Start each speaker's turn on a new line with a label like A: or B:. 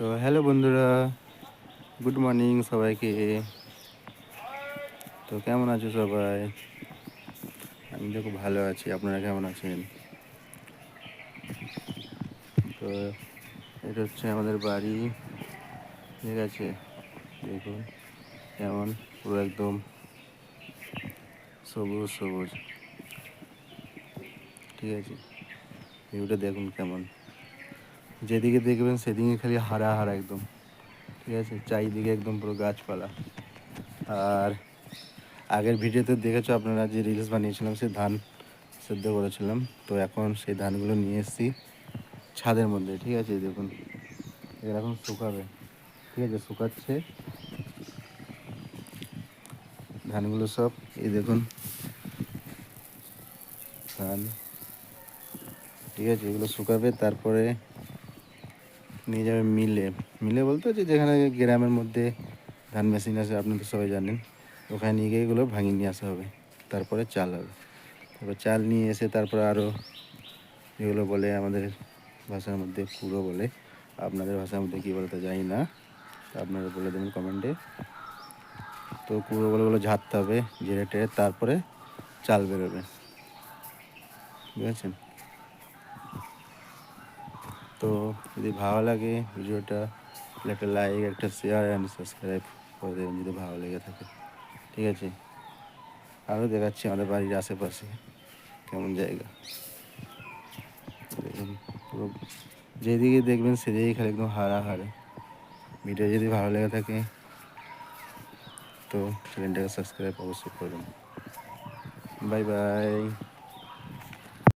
A: তো হ্যালো বন্ধুরা, good morning সবাইকে। তো কেমন আছো সবাই? আমি তো খুব ভালো আছি, আপনারা কেমন আছেন? তো এটা হচ্ছে আমাদের বাড়ি, ঠিক আছে? দেখুন কেমন, পুরো একদম সবুজ সবুজ, ঠিক আছে? ভিউটা দেখুন কেমন, যেদিকে দেখবেন সেদিকে খালি হারা হারা একদম, ঠিক আছে? চারিদিকে একদম পুরো গাছপালা। আর আগের ভিডিওতে দেখেছো আপনারা যে রিলস বানিয়েছিলাম, সে ধান সেদ্ধ করেছিলাম। তো এখন সেই ধানগুলো নিয়ে এসেছি ছাদের মধ্যে, ঠিক আছে? দেখুন এগুলো এখন শুকাবে, ঠিক আছে? শুকাচ্ছে ধানগুলো সব, এই দেখুন ধান, ঠিক আছে? এগুলো শুকাবে, তারপরে নিয়ে যাবে মিলে। মিলে বলতে হচ্ছে যেখানে গ্রামের মধ্যে ধান মেশিন আছে, আপনি তো সবাই জানেন। ওখানে নিয়ে গিয়ে এগুলো ভাঙিয়ে নিয়ে আসা হবে, তারপরে চাল হবে। তারপর চাল নিয়ে এসে তারপরে আরও এগুলো বলে আমাদের ভাষার মধ্যে কুড়ো বলে, আপনাদের ভাষার মধ্যে কী বলতে জানি না, আপনারা বলে দেবেন কমেন্টে। তো কুড়োগুলো ঝাড়তে হবে, ঝেড়ে টেড়ে তারপরে চাল বেরোবে, বুঝেছেন? তো যদি ভালো লাগে ভিডিওটা, তাহলে একটা লাইক, একটা শেয়ার অ্যান্ড সাবস্ক্রাইব করে দেবেন যদি ভালো লেগে থাকে, ঠিক আছে? আরও দেখাচ্ছি আমাদের বাড়ির আশেপাশে কেমন জায়গা। দেখুন পুরো যেদিকে দেখবেন সেদিকেই খালি একদম হারা হারে। ভিডিও যদি ভালো লেগে থাকে তো চ্যানেলটাকে সাবস্ক্রাইব অবশ্যই করবেন। Bye bye.